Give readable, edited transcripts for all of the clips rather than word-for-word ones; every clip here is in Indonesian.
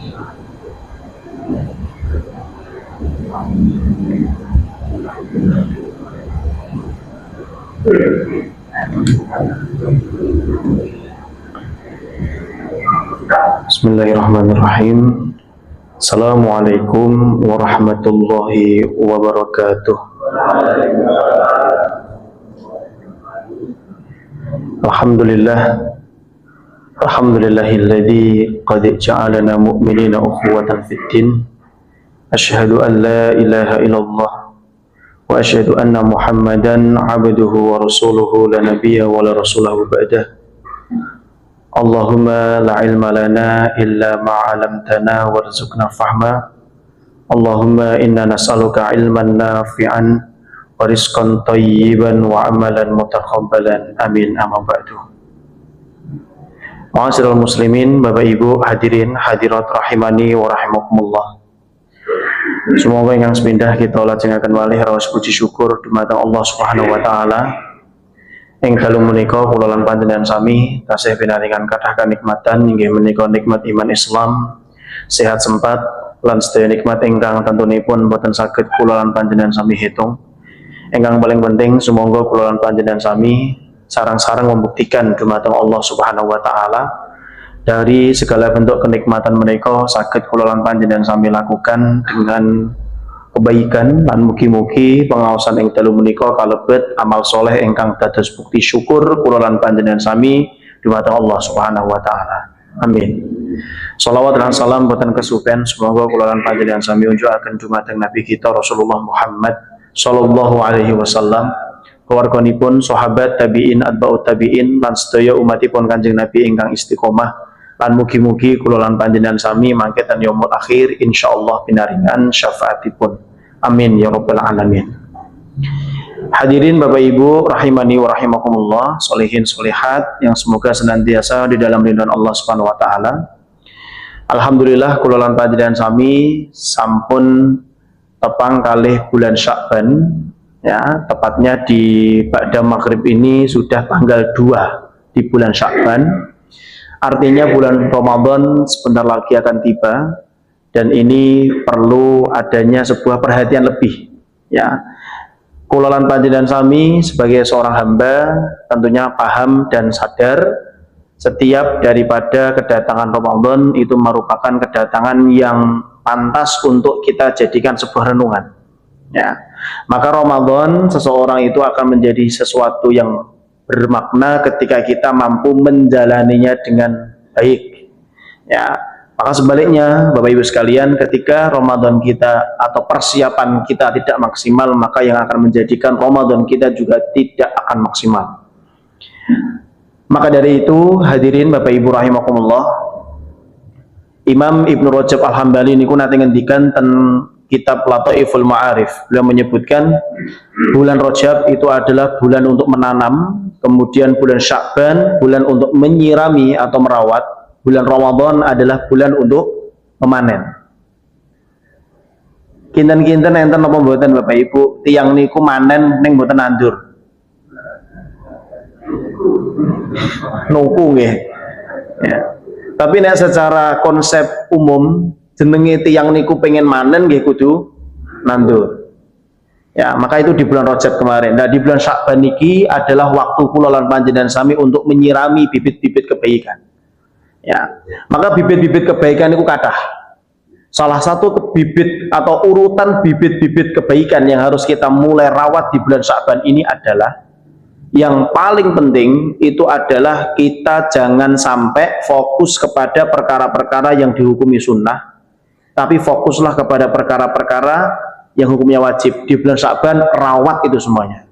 Bismillahirrahmanirrahim. Assalamualaikum warahmatullahi wabarakatuh. Alhamdulillahilladzi qad ja'alana mu'minina ukhuwatan fid din. Asyhadu an la ilaha illallah wa asyhadu anna Muhammadan 'abduhu wa rasuluhu la nabiyya wa la rasulahu ba'dah. Allahumma la ilma lana illa ma 'allamtana warzuqna fahma. Allahumma inna nas'aluka ilman nafi'an wa rizqan thayyiban wa amalan mutakabbalan. Amin. Amma ba'du. Ma'asyiral muslimin, Bapak Ibu hadirin hadirat rahimani wa rahimakumullah. Semoga ingkang sepindah kita lajengaken malih raos puji syukur dumateng Allah Subhanahu wa taala. Ing dalu menika kula lan panjenengan sami tasih pinaringan kathah kanikmatan inggih menika nikmat iman Islam, sehat sempat lan sedaya nikmat ingkang tentunipun boten saged kula lan panjenengan sami hitung. Ingkang paling penting sumangga kula lan panjenengan sami sareng-sareng membuktikan dumateng Allah Subhanahu wa taala dari segala bentuk kenikmatan menika saged kula lan panjenengan sami lakukan dengan kebaikan lan mugi-mugi pengaosan ing dalu menika kalebet amal soleh ingkang dados bukti syukur kula lan panjenengan sami dumateng Allah Subhanahu wa taala. Amin. Shalawat dan salam boten kesupen semoga kula lan panjenengan sami unjukaken dumateng Nabi kita Rasulullah Muhammad sallallahu alaihi wasallam, keluarganipun, sahabat, tabi'in, atba'ut tabi'in lan sedaya umatipun Kanjeng Nabi ingkang istiqomah. Lan mugi-mugi kula lan panjenengan sami mangke ten yaumul akhir insyaallah pinaringan syafaatipun. Amin ya rabbal alamin. Hadirin Bapak Ibu rahimani wa rahimakumullah, sholihin sholihat yang semoga senantiasa di dalam ridhaan Allah Subhanahu wa taala. Alhamdulillah kula lan panjenengan sami sampun tepang kalih bulan Sya'ban, ya, tepatnya di ba'da maghrib ini sudah tanggal 2 di bulan Sya'ban. Artinya bulan Ramadan sebentar lagi akan tiba dan ini perlu adanya sebuah perhatian lebih, ya. Kula lan panjenengan sami sebagai seorang hamba tentunya paham dan sadar setiap daripada kedatangan Ramadan itu merupakan kedatangan yang pantas untuk kita jadikan sebuah renungan, ya. Maka Ramadan seseorang itu akan menjadi sesuatu yang bermakna ketika kita mampu menjalaninya dengan baik, ya. Maka sebaliknya Bapak Ibu sekalian, ketika Ramadan kita atau persiapan kita tidak maksimal, maka yang akan menjadikan Ramadan kita juga tidak akan maksimal. Maka dari itu hadirin Bapak Ibu rahimakumullah, Imam Ibnu Rajab Al-Hambali niku nate ngendikan ten kitab Lataiful Ma'arif. Beliau menyebutkan bulan Rajab itu adalah bulan untuk menanam, kemudian bulan Sya'ban bulan untuk menyirami atau merawat, bulan Ramadan adalah bulan untuk memanen. Kinten-kinten enten napa mboten Bapak Ibu, tiyang niku manen ning mboten nandur. Nuku nggih. Ya. Tapi nek secara konsep umum jenenge tiyang niku pengen manen nggih kudu nandur. Ya, maka itu di bulan Rajab kemarin. Nah, di bulan Sya'ban niki adalah waktu kula lan panjenengan sami untuk menyirami bibit-bibit kebaikan. Ya. Maka bibit-bibit kebaikan itu kathah. Salah satu bibit atau urutan bibit-bibit kebaikan yang harus kita mulai rawat di bulan Sya'ban ini adalah yang paling penting itu adalah kita jangan sampai fokus kepada perkara-perkara yang dihukumi sunnah, tapi fokuslah kepada perkara-perkara yang hukumnya wajib. Di bulan Sya'ban rawat itu semuanya.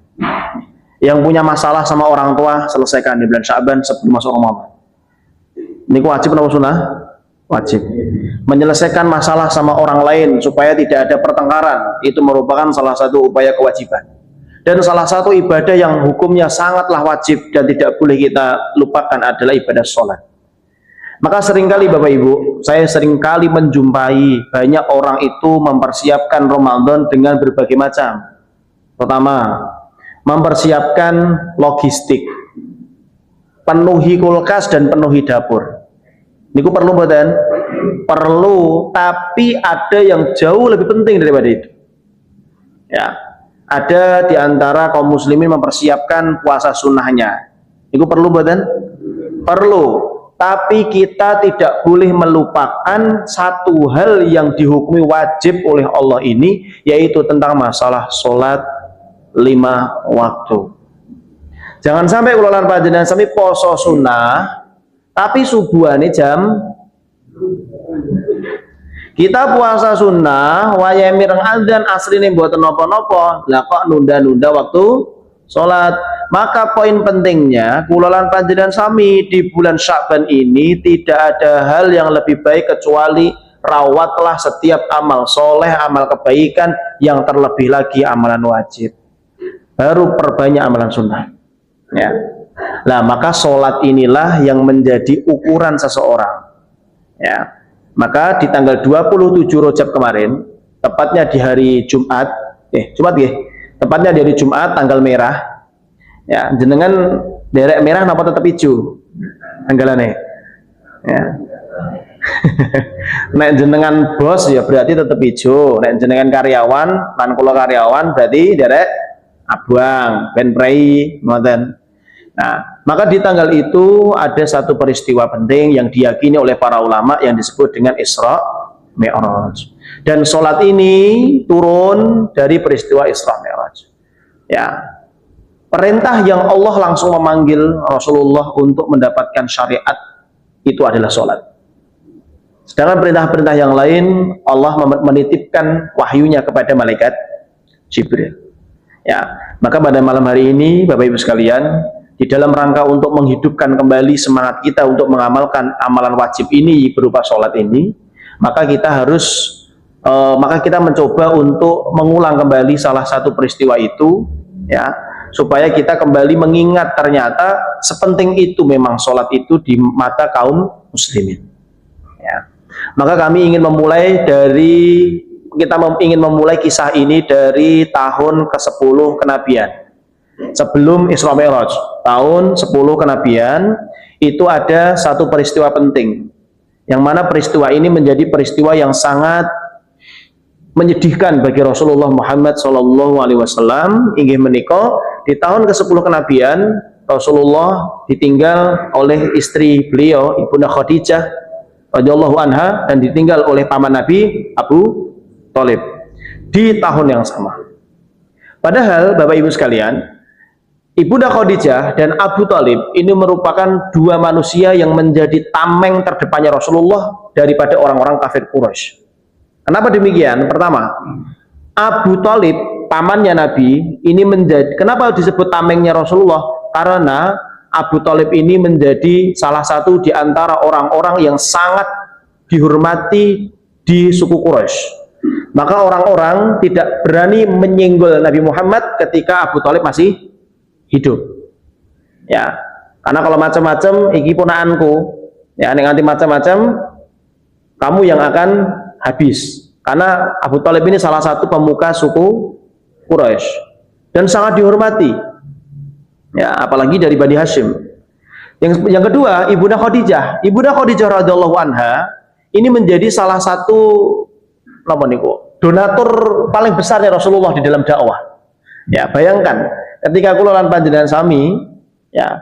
Yang punya masalah sama orang tua selesaikan di bulan Sya'ban sebelum masuk Ramadan. Ini wajib atau sunnah? Wajib. Menyelesaikan masalah sama orang lain supaya tidak ada pertengkaran itu merupakan salah satu upaya kewajiban. Dan salah satu ibadah yang hukumnya sangatlah wajib dan tidak boleh kita lupakan adalah ibadah sholat. Maka seringkali Bapak Ibu, saya seringkali menjumpai banyak orang itu mempersiapkan Ramadan dengan berbagai macam. Pertama, mempersiapkan logistik, penuhi kulkas dan penuhi dapur. Niku perlu mboten? perlu, tapi ada yang jauh lebih penting daripada itu. Ya, ada di antara kaum muslimin mempersiapkan puasa sunnahnya. Itu perlu badan? Perlu. Tapi kita tidak boleh melupakan satu hal yang dihukumi wajib oleh Allah ini, yaitu tentang masalah sholat 5 waktu. Jangan sampai ulolan panjenengan sami poso sunnah, tapi subuhane jam kita puasa sunnah, wayahe mireng adzan asrine mboten napa-napa, lah kok nunda-nunda waktu sholat. Maka poin pentingnya kulolan panjenengan sami di bulan Sya'ban ini tidak ada hal yang lebih baik kecuali rawatlah setiap amal soleh, amal kebaikan, yang terlebih lagi amalan wajib. Baru perbanyak amalan sunnah. Ya. Nah, maka sholat inilah yang menjadi ukuran seseorang. Ya. Maka di tanggal 27 Rajab kemarin, tepatnya di hari Jumat, tepatnya di hari Jumat tanggal merah. Ya, jenengan derek merah napa tetap hijau? Tanggalane. Ya. Nek jenengan bos ya berarti tetap hijau. Nek jenengan karyawan, lan kula karyawan berarti derek abang, ben prei ngoten. Nah, maka di tanggal itu ada satu peristiwa penting yang diyakini oleh para ulama yang disebut dengan Isra Mi'raj. Dan sholat ini turun dari peristiwa Isra Mi'raj. Ya. Perintah yang Allah langsung memanggil Rasulullah untuk mendapatkan syariat itu adalah sholat. Sedangkan perintah-perintah yang lain Allah menitipkan wahyunya kepada malaikat Jibril. Ya, maka pada malam hari ini Bapak Ibu sekalian, di dalam rangka untuk menghidupkan kembali semangat kita untuk mengamalkan amalan wajib ini berupa sholat ini, maka kita mencoba untuk mengulang kembali salah satu peristiwa itu, ya, supaya kita kembali mengingat ternyata sepenting itu memang sholat itu di mata kaum muslimin. Ya. Maka kami ingin memulai ingin memulai kisah ini dari tahun ke-10 kenabian. Sebelum Isra Mi'raj, tahun 10 kenabian, itu ada satu peristiwa penting, yang mana peristiwa ini menjadi peristiwa yang sangat menyedihkan bagi Rasulullah Muhammad SAW. Inggih menika di tahun ke-10 kenabian, Rasulullah ditinggal oleh istri beliau, Ibunda Khadijah radhiyallahu anha, dan ditinggal oleh paman Nabi Abu Thalib di tahun yang sama. Padahal Bapak Ibu sekalian, Ibunda Khadijah dan Abu Thalib ini merupakan dua manusia yang menjadi tameng terdepannya Rasulullah daripada orang-orang kafir Quraisy. Kenapa demikian? Pertama, Abu Thalib, pamannya Nabi, ini kenapa disebut tamengnya Rasulullah? Karena Abu Thalib ini menjadi salah satu di antara orang-orang yang sangat dihormati di suku Quraisy. Maka orang-orang tidak berani menyinggol Nabi Muhammad ketika Abu Thalib masih hidup. Ya, karena kalau macam-macam iki ponakanku, ya nek nganti macam-macam kamu yang akan habis. Karena Abu Thalib ini salah satu pemuka suku Quraisy dan sangat dihormati. Ya, apalagi dari Bani Hashim. Yang kedua, Ibunda Khadijah. Ibunda Khadijah radhiyallahu anha ini menjadi salah satu donatur paling besarnya Rasulullah di dalam dakwah. Ya, bayangkan ketika kula lan panjenengan sami, ya,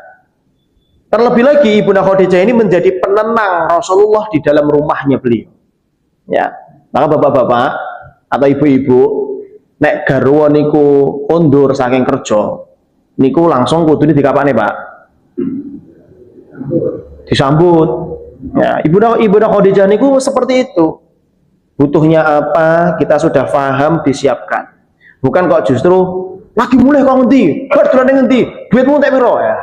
terlebih lagi Ibunda Khadijah ini menjadi penenang Rasulullah di dalam rumahnya beliau. Ya, maka bapak-bapak atau ibu-ibu, nek garwa niku kondur saking kerja, niku langsung kudune dikapane, Pak? Disambut. Ya, Ibunda Khadijah niku seperti itu. Butuhnya apa, kita sudah paham, disiapkan. Bukan kok justru lagi mulai kok ngendi, bar dolan ngendi, duitmu tak piro ya.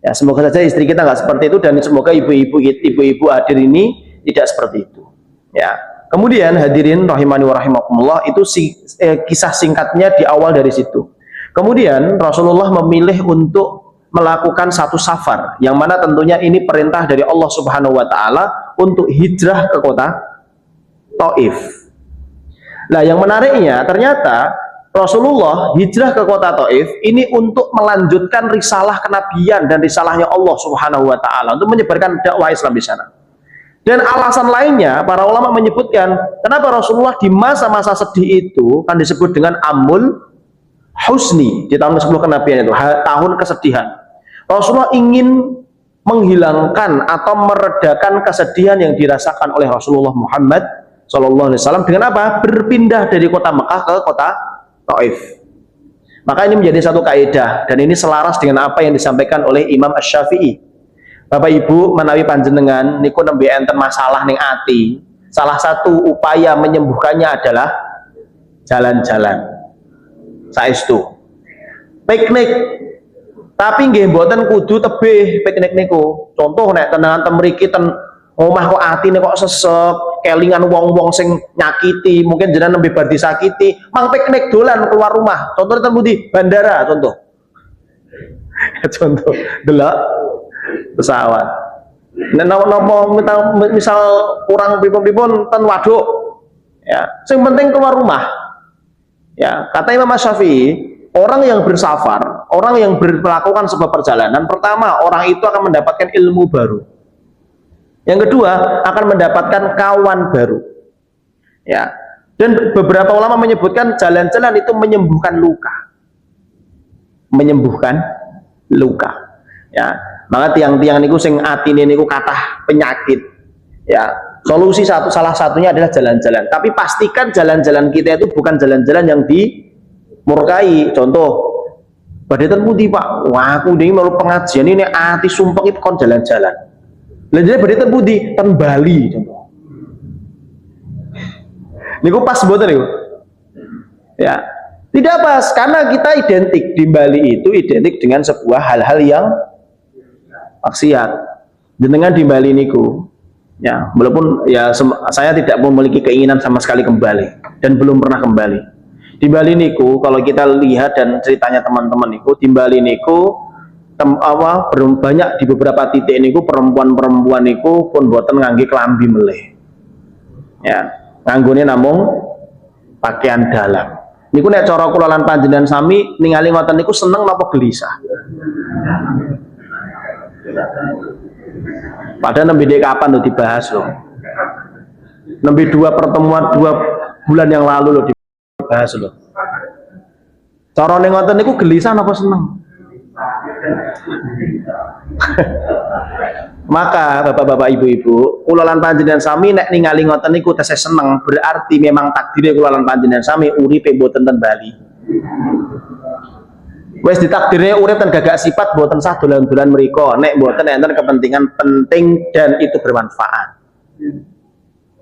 Ya, semoga saja istri kita nggak seperti itu, dan semoga ibu-ibu hadir ini tidak seperti itu. Ya. Kemudian hadirin rahimani wa rahimakumullah, itu kisah singkatnya di awal dari situ. Kemudian Rasulullah memilih untuk melakukan satu safar, yang mana tentunya ini perintah dari Allah Subhanahu wa taala untuk hijrah ke kota Taif. Nah, yang menariknya ternyata Rasulullah hijrah ke kota Taif ini untuk melanjutkan risalah kenabian dan risalahnya Allah Subhanahu wa taala untuk menyebarkan dakwah Islam di sana. Dan alasan lainnya, para ulama menyebutkan kenapa Rasulullah di masa-masa sedih itu kan disebut dengan amul husni, di tahun ke-10 kenabian itu, tahun kesedihan. Rasulullah ingin menghilangkan atau meredakan kesedihan yang dirasakan oleh Rasulullah Muhammad SAW dengan apa? Berpindah dari kota Mekah ke kota Taif. Maka ini menjadi satu kaidah dan ini selaras dengan apa yang disampaikan oleh Imam Asy-Syafi'i. Bapak Ibu menawi panjenengan niku nembe enten masalah ning ati, salah satu upaya menyembuhkannya adalah jalan-jalan. Saestu. Piknik. Tapi nggih mboten kudu tebih piknik niku. Contoh nek tenangan mriki ten omah kok atine kok sesep, kelingan wong-wong sing nyakiti, mungkin jenengan nembe bar disakiti, mang piknik dolan keluar rumah. Contoh ten pundi? Bandara contoh. Contoh delok pesawat. Nek misal kurang pripun-pripun ten waduk. Ya, sing penting keluar rumah. Ya, kata Imam Syafi'i, orang yang bersafar, orang yang melakukan sebuah perjalanan, pertama orang itu akan mendapatkan ilmu baru. Yang kedua akan mendapatkan kawan baru. Ya. Dan beberapa ulama menyebutkan jalan-jalan itu menyembuhkan luka. Menyembuhkan luka. Ya. Maka tiang-tiang niku sing atine niku kathah penyakit. Ya. Solusi salah satunya adalah jalan-jalan. Tapi pastikan jalan-jalan kita itu bukan jalan-jalan yang dimurkai. Contoh, badhe ten pundi Pak? Wah, aku ndek melu pengajian ini ati sumpek itu kon jalan-jalan. Lah jadi badhe ten pundi? Ten Bali contoh. Niku pas mboten niku? Ya. Tidak pas karena kita identik di Bali itu identik dengan sebuah hal-hal yang maksiat. Dengan di Bali niku ya, walaupun ya saya tidak memiliki keinginan sama sekali kembali dan belum pernah kembali. Di Bali niku kalau kita lihat dan ceritanya teman-teman niku di Bali niku banyak di beberapa titik niku perempuan-perempuan niku pun boten ngangge klambi meleh. Ya, nganggone namung pakaian dalam. Niku nek cara kula lan panjenengan sami ningali ngoten niku seneng napa gelisah? Padahal nembe kapan lo dibahas loh. Nembe 2 bulan yang lalu lo dibahas loh. Cara ning ngoten niku gelisah napa seneng? Maka bapak-bapak ibu-ibu, kula lan panjenengan sami nek ningali ngoten niku tesih seneng, berarti memang takdire kula lan panjenengan sami uripe mboten ten Bali. Wes ditakdirnya urip dan gagak sifat mboten sah dolan-dolan mriko nek mboten enten kepentingan penting dan itu bermanfaat.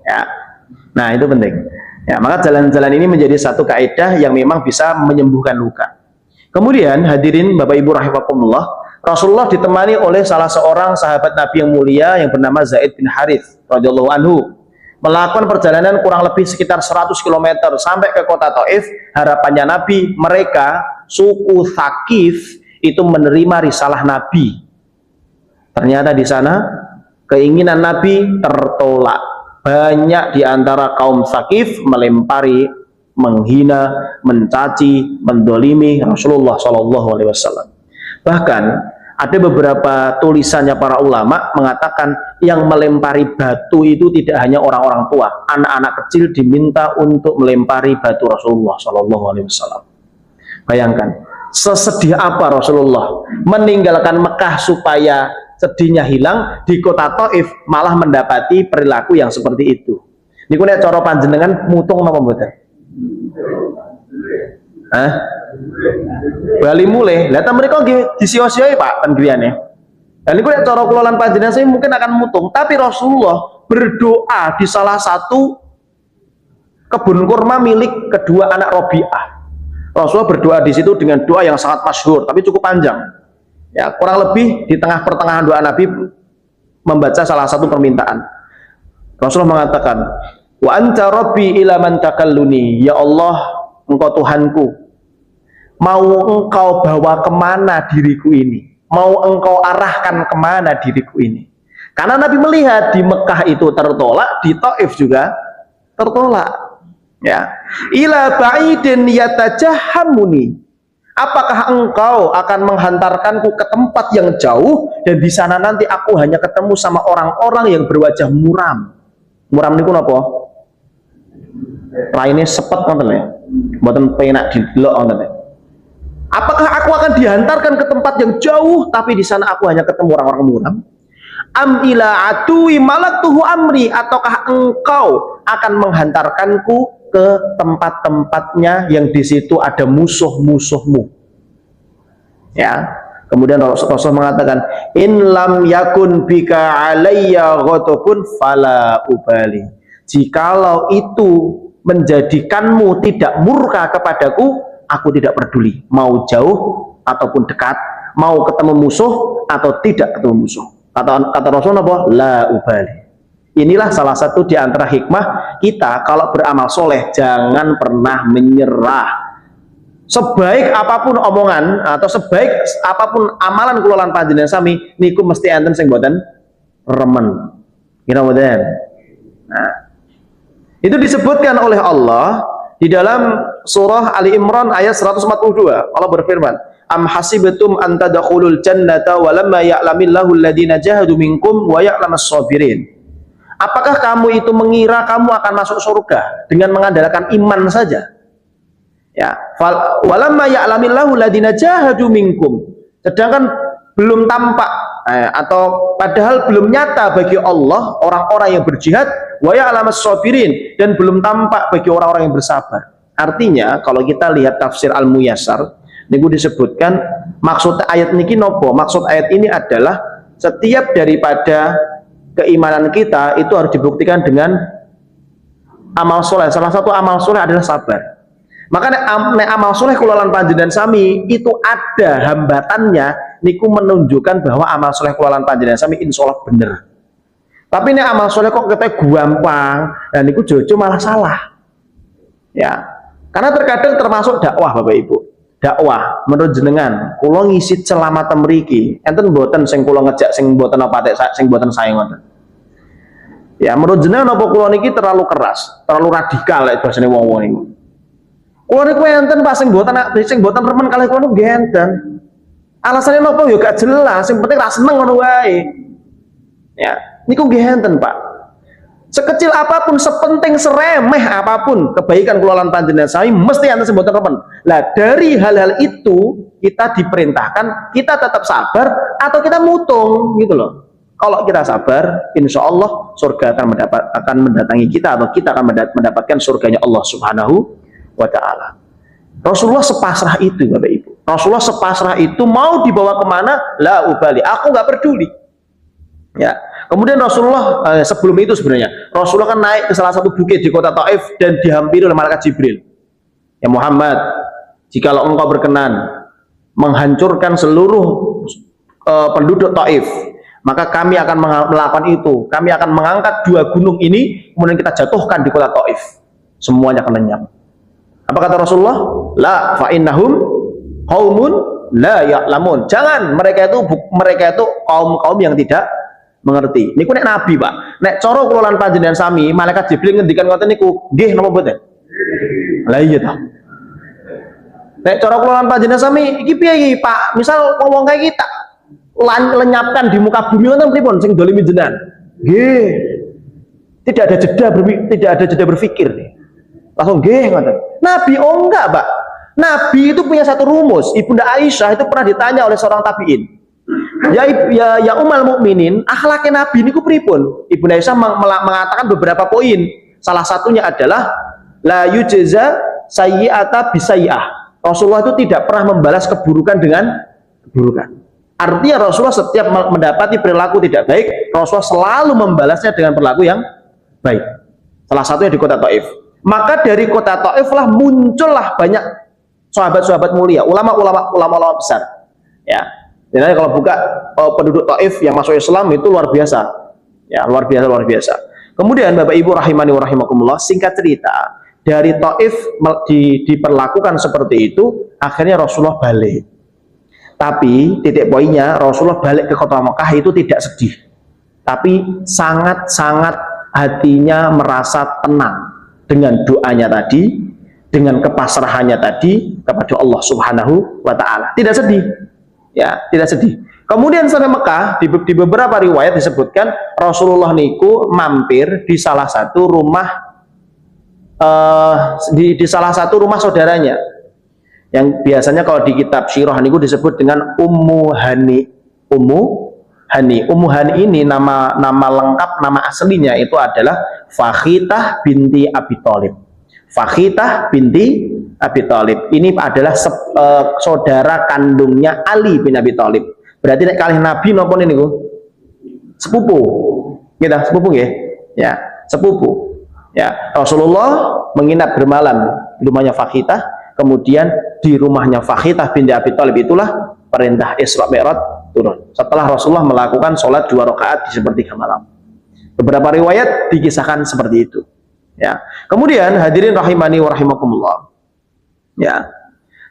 Ya. Nah, itu penting. Ya, maka jalan-jalan ini menjadi satu kaidah yang memang bisa menyembuhkan luka. Kemudian hadirin Bapak Ibu rahimakumullah, Rasulullah ditemani oleh salah seorang sahabat Nabi yang mulia yang bernama Zaid bin Harits radhiyallahu anhu. Melakukan perjalanan kurang lebih sekitar 100 km sampai ke kota Taif. Harapannya Nabi, mereka suku Thaqif itu menerima risalah Nabi. Ternyata di sana keinginan Nabi tertolak. Banyak di antara kaum Thaqif melempari, menghina, mencaci, mendolimi Rasulullah SAW. Bahkan ada beberapa tulisannya para ulama mengatakan yang melempari batu itu tidak hanya orang-orang tua, anak-anak kecil diminta untuk melempari batu Rasulullah SAW. Bayangkan, sesedih apa Rasulullah meninggalkan Mekah supaya sedihnya hilang, di kota Taif malah mendapati perilaku yang seperti itu. Niku nek cara panjenengan mutung napa mboten? Hah? Bali mulai. Lah ta mriko nggih disio-sioi Pak ten griyane. Lah niku nek cara kula lan panjenengan saya mungkin akan mutung, tapi Rasulullah berdoa di salah satu kebun kurma milik kedua anak Rabi'ah. Rasulullah berdoa di situ dengan doa yang sangat masyhur tapi cukup panjang. Ya, kurang lebih di tengah pertengahan doa Nabi membaca salah satu permintaan. Rasulullah mengatakan, "Wa anta rabbi ila man takalluni." Ya Allah, Engkau Tuhanku. Mau Engkau bawa kemana diriku ini? Mau Engkau arahkan kemana diriku ini? Karena Nabi melihat di Mekah itu tertolak, di Taif juga tertolak. Ya, ila ba'idin yatajahamuni. Apakah engkau akan menghantarkanku ke tempat yang jauh dan di sana nanti aku hanya ketemu sama orang-orang yang berwajah muram. Muram niku napa? Raine sepet ngoten ya. Mboten penak didelok ngoten ya. Apakah aku akan dihantarkan ke tempat yang jauh tapi di sana aku hanya ketemu orang-orang muram? Am ila atui malaktuhu amri, ataukah engkau akan menghantarkanku ke tempat-tempatnya yang di situ ada musuh-musuhmu? Ya. Kemudian Rasul mengatakan, in lam yakun bika alayya ghadabun fala ubali. Jikalau itu menjadikanmu tidak murka kepadaku, aku tidak peduli. Mau jauh ataupun dekat, mau ketemu musuh atau tidak ketemu musuh. Kata Rasul apa? La ubali. Inilah salah satu di antara hikmah kita kalau beramal soleh, jangan pernah menyerah. Sebaik apapun omongan atau sebaik apapun amalan kulolan panjenengan sami niku mesti enten sing mboten remen. Kira mboten. Nah, itu disebutkan oleh Allah di dalam surah Ali Imran ayat 142. Allah berfirman, am hasibatum an tadkhulul jannata wa lamma ya'lamillahu alladhina jahadu minkum wa ya'lamas sabirin. Apakah kamu itu mengira kamu akan masuk surga dengan mengandalkan iman saja? Ya, walamma ya'lamillahu alladhina jahadu minkum. Sedangkan belum tampak atau padahal belum nyata bagi Allah orang-orang yang berjihad, wa ya'lamas sabirin, dan belum tampak bagi orang-orang yang bersabar. Artinya kalau kita lihat tafsir Al-Muyassar niku disebutkan maksud ayat niki nopo? Maksud ayat ini adalah setiap daripada keimanan kita itu harus dibuktikan dengan amal soleh. Salah satu amal soleh adalah sabar. Makanya amal soleh kulolan panjenengan sami itu ada hambatannya niku menunjukkan bahwa amal soleh kulolan panjenengan sami insya Allah bener. Tapi ini amal soleh kok kita gampang dan niku jojo malah salah. Ya, karena terkadang termasuk dakwah Bapak Ibu. Dakwah menurut jenengan kula ngisi selamat mriki enten mboten sing kula ngejak sing mboten apa sing mboten sae ngoten. Ya menurut jenengan apa kula niki terlalu keras, terlalu radikal lek bahasane wong-wong niku. Kula niku enten Pak sing mboten remen kalih kula niku enten. Alasane napa ya gak jelas, sing penting ra seneng ngono wae. Ya, niku nggih enten Pak. Sekecil apapun, sepenting seremeh apapun kebaikan kelolaan panjenengan sami mesti enten sing mboten remen. Lah dari hal-hal itu kita diperintahkan kita tetap sabar atau kita mutung gitu loh. Kalau kita sabar, insya Allah surga akan mendatangi kita atau kita akan mendapatkan surganya Allah Subhanahu wa Ta'ala. Rasulullah sepasrah itu Bapak Ibu. Rasulullah sepasrah itu mau dibawa kemana? La ubali. Aku nggak peduli. Ya. Kemudian Rasulullah sebelum itu sebenarnya Rasulullah kan naik ke salah satu bukit di kota Taif dan dihampiri oleh malaikat Jibril. Ya Muhammad, jikalau engkau berkenan menghancurkan seluruh penduduk Taif, maka kami akan melakukan itu. Kami akan mengangkat dua gunung ini kemudian kita jatuhkan di kota Taif. Semuanya akan lenyap. Apa kata Rasulullah? La fa innahum qaumun la ya'lamun. Jangan, mereka itu kaum-kaum yang tidak mengerti. Niku nek nabi, Pak. Nek cara kulolan panjenengan sami, malaikat Jibril ngendikan ngoten niku, nggih napa mboten? Lah iya ta. Nek cara kulolan panjenengan sami iki piye iki, Pak? Misal ngomong kayak kita lenyapkan di muka bumi ngoten pripun sing dolimi jenengan? Nggih. Tidak ada jeda berpikir nih. Langsung nggih ngoten. Nabi oh enggak, Pak. Nabi itu punya satu rumus. Ibunda Aisyah itu pernah ditanya oleh seorang tabi'in. Ya umal mukminin, akhlaknya Nabi niku pripun? Ibu Aisyah mengatakan beberapa poin. Salah satunya adalah la yujza sayyi'ata bisayyi'ah. Rasulullah itu tidak pernah membalas keburukan dengan keburukan. Artinya Rasulullah setiap mendapati perilaku tidak baik, Rasulullah selalu membalasnya dengan perilaku yang baik. Salah satunya di kota Taif. Maka dari kota Taif lah muncullah banyak sahabat-sahabat mulia, ulama-ulama besar. Ya. Jadi kalau buka penduduk Taif yang masuk Islam itu luar biasa. Ya, luar biasa. Kemudian Bapak Ibu rahimani wa rahimakumullah, singkat cerita, dari Taif diperlakukan seperti itu, akhirnya Rasulullah balik. Tapi titik poinnya Rasulullah balik ke kota Mekah itu tidak sedih. Tapi sangat-sangat hatinya merasa tenang dengan doanya tadi dengan kepasrahannya tadi kepada Allah Subhanahu wa taala. Tidak sedih. Ya, tidak sedih. Kemudian sampai Mekah di beberapa riwayat disebutkan Rasulullah niku mampir di salah satu rumah di salah satu rumah saudaranya. Yang biasanya kalau di kitab Sirah niku disebut dengan Ummu Hani. Ummu Hani ini nama lengkap, nama aslinya itu adalah Fakhitah binti Abi Thalib. Fakhitah binti Abi Thalib ini adalah saudara kandungnya Ali bin Abi Thalib. Berarti nek kalih Nabi napa niku? Sepupu. Gitu, sepupu nggih. Ya, sepupu. Ya, Rasulullah menginap bermalam di rumahnya Fakhitah, kemudian di rumahnya Fakhitah binti Abi Thalib itulah perintah Isra Mi'raj turun. Setelah Rasulullah melakukan sholat 2 rakaat di sepertiga malam. Beberapa riwayat dikisahkan seperti itu. Ya. Kemudian hadirin rahimani wa rahimakumullah. Ya.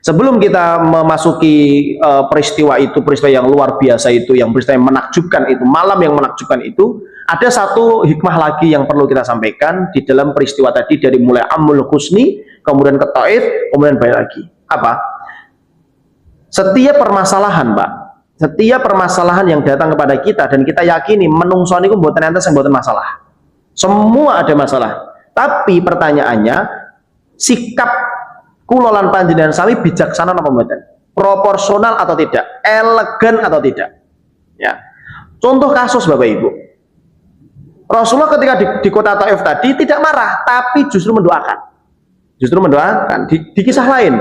Sebelum kita memasuki peristiwa itu, peristiwa yang luar biasa itu, yang peristiwa yang menakjubkan itu, malam yang menakjubkan itu, ada satu hikmah lagi yang perlu kita sampaikan di dalam peristiwa tadi dari mulai Amul Husni, kemudian ke Taif, kemudian balik lagi. Apa? Setiap permasalahan, Pak, setiap permasalahan yang datang kepada kita dan kita yakini menungso niku mboten enten sing mboten masalah. Semua ada masalah. Tapi pertanyaannya, sikap kula lan panjenengan sami bijaksana napa mboten? Proporsional atau tidak? Elegan atau tidak? Ya. Contoh kasus Bapak Ibu. Rasulullah ketika di kota Taif tadi tidak marah, tapi justru mendoakan. Justru mendoakan. Di kisah lain,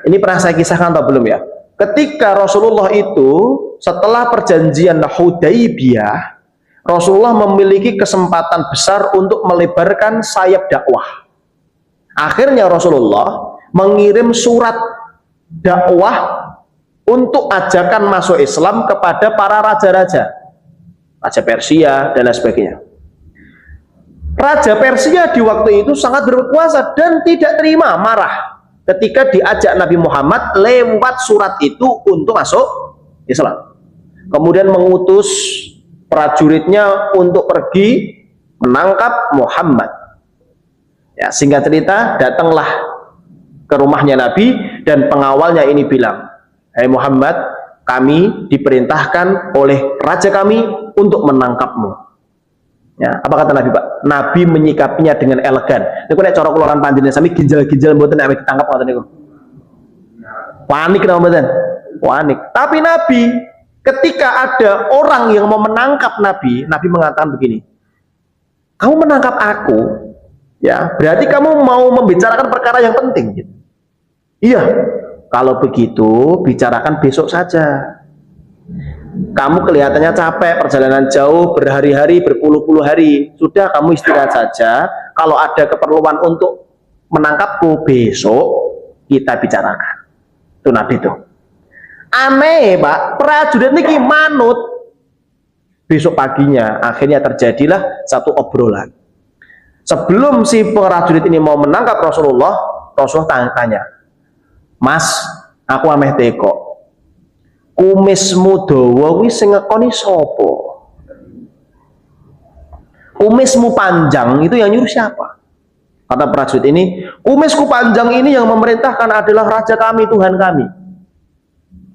ini pernah saya kisahkan atau belum ya? Ketika Rasulullah itu setelah perjanjian Hudaybiyah, Rasulullah memiliki kesempatan besar untuk melebarkan sayap dakwah. Akhirnya Rasulullah mengirim surat dakwah untuk ajakan masuk Islam kepada para raja-raja, Raja Persia dan lain sebagainya. Raja Persia di waktu itu sangat berkuasa dan tidak terima, marah ketika diajak Nabi Muhammad lewat surat itu untuk masuk Islam. Kemudian mengutus prajuritnya untuk pergi menangkap Muhammad. Ya, singkat cerita, datanglah ke rumahnya Nabi dan pengawalnya ini bilang, "Hai Muhammad, kami diperintahkan oleh raja kami untuk menangkapmu." Ya, apa kata Nabi, Pak? Nabi menyikapinya dengan elegan. Niku nek cara kula lan panjenengan sami ginjal-ginjal mboten nek ditangkap ngoten niku. Panik napa mboten? Panik. Tapi Nabi ketika ada orang yang mau menangkap Nabi, Nabi mengatakan begini, "Kamu menangkap aku, ya, berarti kamu mau membicarakan perkara yang penting." Gitu. Iya, kalau begitu bicarakan besok saja. Kamu kelihatannya capek, perjalanan jauh, berhari-hari, berpuluh-puluh hari. Sudah, kamu istirahat saja. Kalau ada keperluan untuk menangkapku, besok kita bicarakan. Itu Nabi itu. Aneh, Pak, prajurit niki manut. Besok paginya akhirnya terjadilah satu obrolan. Sebelum si prajurit ini mau menangkap Rasulullah, Rasulullah tanya, "Mas, aku ameh teko. Kumismu dawa kuwi sing ngekoni sapa? Kumismu panjang itu yang nyuruh siapa?" Kata prajurit ini, "Kumisku panjang ini yang memerintahkan adalah raja kami, Tuhan kami."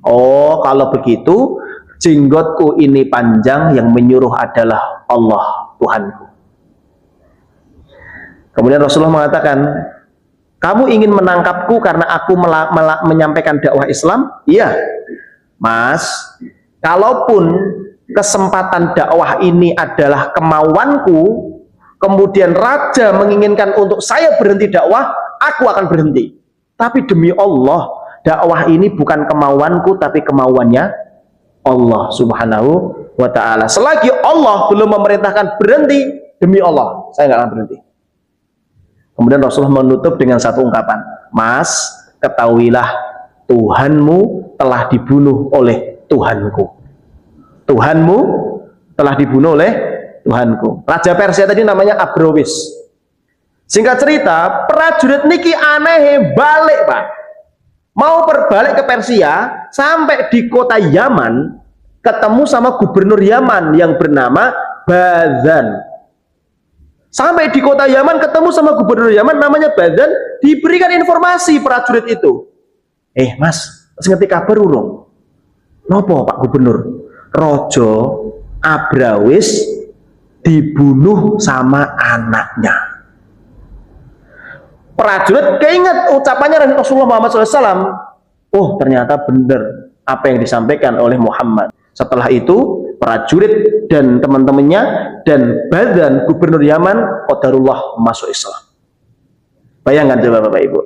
"Oh, kalau begitu jenggotku ini panjang, yang menyuruh adalah Allah, Tuhanku." Kemudian Rasulullah mengatakan, "Kamu ingin menangkapku karena aku menyampaikan dakwah Islam?" "Iya." "Mas, kalaupun kesempatan dakwah ini adalah kemauanku, kemudian raja menginginkan untuk saya berhenti dakwah, aku akan berhenti. Tapi demi Allah, dakwah ini bukan kemauanku, tapi kemauannya Allah Subhanahu wa ta'ala. Selagi Allah belum memerintahkan berhenti, demi Allah, saya nggak akan berhenti." Kemudian Rasulullah menutup dengan satu ungkapan, "Mas, ketahuilah Tuhanmu telah dibunuh oleh Tuhanku." Tuhanmu telah dibunuh oleh Tuhanku. Raja Persia tadi namanya Abrowis. Singkat cerita, prajurit niki aneh balik, Pak. Mau berbalik ke Persia, sampai di kota Yaman, ketemu sama gubernur Yaman yang bernama Bazan. Sampai di kota Yaman ketemu sama gubernur Yaman namanya Badan, diberikan informasi prajurit itu. Mas, ngerti kabar urung? Nopo Pak Gubernur? Rojo Abrawis dibunuh sama anaknya. Prajurit keinget ucapannya Rasulullah Muhammad SAW. Oh, ternyata benar apa yang disampaikan oleh Muhammad. Setelah itu prajurit dan teman-temannya dan Badan gubernur Yaman qadarullah masuk Islam. Bayangkan coba Bapak Ibu,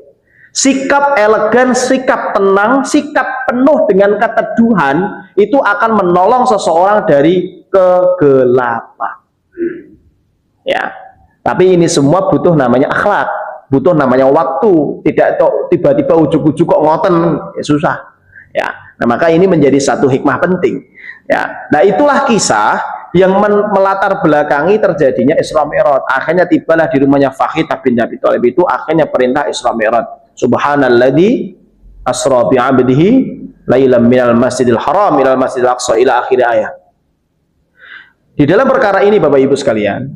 sikap elegan, sikap tenang, sikap penuh dengan keteduhan itu akan menolong seseorang dari kegelapan. Ya, tapi ini semua butuh namanya akhlak, butuh namanya waktu. Tidak tiba-tiba ujuk-ujuk kok ngoten, ya susah. Ya, nah maka ini menjadi satu hikmah penting. Ya, nah itulah kisah yang melatar belakangi terjadinya Isra Mi'raj. Akhirnya tibalah di rumahnya Fakhidah bin Abi Thalib itu akhirnya perintah Isra Mi'raj. Subhanalladzi asra bi 'abdihi lailan minal masjidil haram ilal masjidil aqsa ila akhir ayat. Di dalam perkara ini Bapak Ibu sekalian,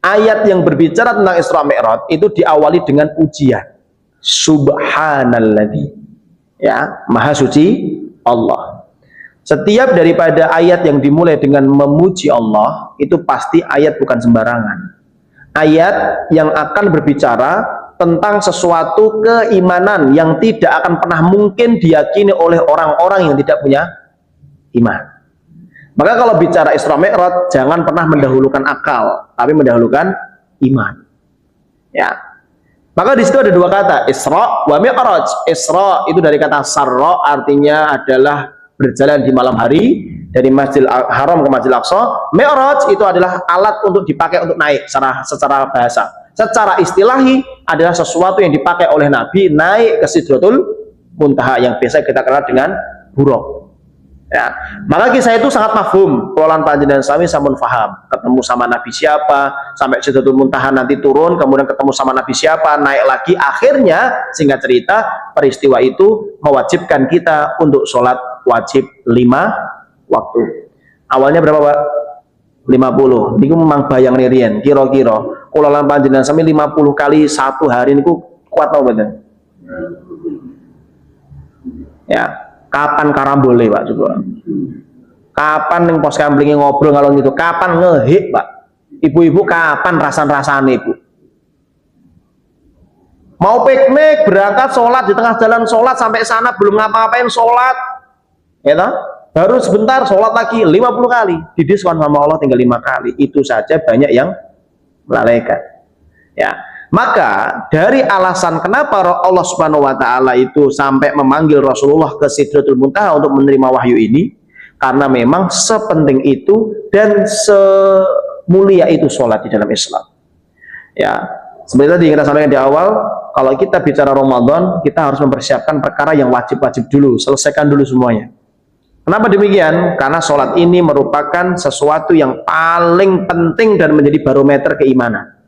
ayat yang berbicara tentang Isra Mi'raj itu diawali dengan pujian. Subhanalladzi. Ya, Maha Suci Allah. Setiap daripada ayat yang dimulai dengan memuji Allah itu pasti ayat bukan sembarangan. Ayat yang akan berbicara tentang sesuatu keimanan yang tidak akan pernah mungkin diyakini oleh orang-orang yang tidak punya iman. Maka kalau bicara Isra Mi'raj jangan pernah mendahulukan akal, tapi mendahulukan iman. Ya. Maka di situ ada dua kata, Isra wa Mi'raj. Isra itu dari kata sarra, artinya adalah berjalan di malam hari dari Masjidil Haram ke Masjidil Aqsa. Mi'raj itu adalah alat untuk dipakai untuk naik secara bahasa. Secara istilahi adalah sesuatu yang dipakai oleh Nabi naik ke Sidratul Muntaha yang biasa kita kenal dengan buruk. Ya, maka kisah itu sangat mafhum. Kulolan panjenengan sami sampun faham. Ketemu sama Nabi siapa, sampai Sidratul Muntaha nanti turun, kemudian ketemu sama Nabi siapa, naik lagi. Akhirnya, singkat cerita, peristiwa itu mewajibkan kita untuk sholat wajib 5 waktu. Awalnya berapa Pak? 50. Niku memang bayang nirian, kira-kira. Kulolan panjenengan sami 50 kali satu hari niku kuat tau bener. Ya. Kapan karambole Pak coba? Kapan yang pos kamplingi ngobrol kalau gitu? Kapan ngehik Pak? Ibu-ibu kapan rasan-rasane Ibu? Mau piknik, berangkat sholat di tengah jalan sholat sampai sana belum ngapa-ngapain sholat, ya toh? Baru sebentar sholat lagi 50 kali. Didiskon sama Allah tinggal 5 kali. Itu saja banyak yang melalaikan. Ya. Maka dari alasan kenapa Allah Subhanahu wa taala itu sampai memanggil Rasulullah ke Sidratul Muntaha untuk menerima wahyu ini, karena memang sepenting itu dan semulia itu sholat di dalam Islam. Ya, seperti tadi kita sampaikan di awal, kalau kita bicara Ramadan, kita harus mempersiapkan perkara yang wajib-wajib dulu, selesaikan dulu semuanya. Kenapa demikian? Karena sholat ini merupakan sesuatu yang paling penting dan menjadi barometer keimanan.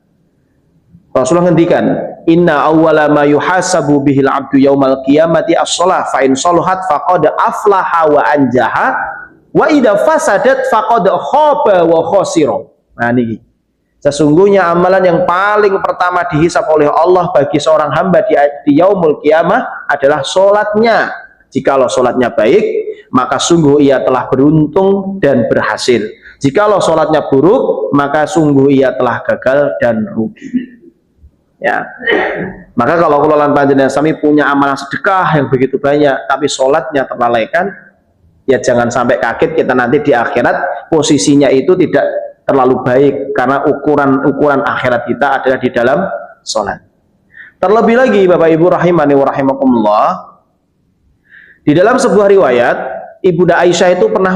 Rasulullah ngendikan, inna awwala ma yuhasabu bihil abdu yaumal qiyamati as-shalah fa in salahat faqad aflaha wa anjaha wa idza fasadat faqad khaba wa khasira. Nah niki. Sesungguhnya amalan yang paling pertama dihisab oleh Allah bagi seorang hamba di yaumul qiyamah adalah salatnya. Jikalau salatnya baik, maka sungguh ia telah beruntung dan berhasil. Jikalau salatnya buruk, maka sungguh ia telah gagal dan rugi. Ya, maka kalau kulolan panjenengan sami punya amalan sedekah yang begitu banyak, tapi sholatnya terlalaikan, ya jangan sampai kaget kita nanti di akhirat posisinya itu tidak terlalu baik, karena ukuran akhirat kita adalah di dalam sholat. Terlebih lagi Bapak Ibu rahimani wa rahimakumullah, di dalam sebuah riwayat Ibunda Aisyah itu pernah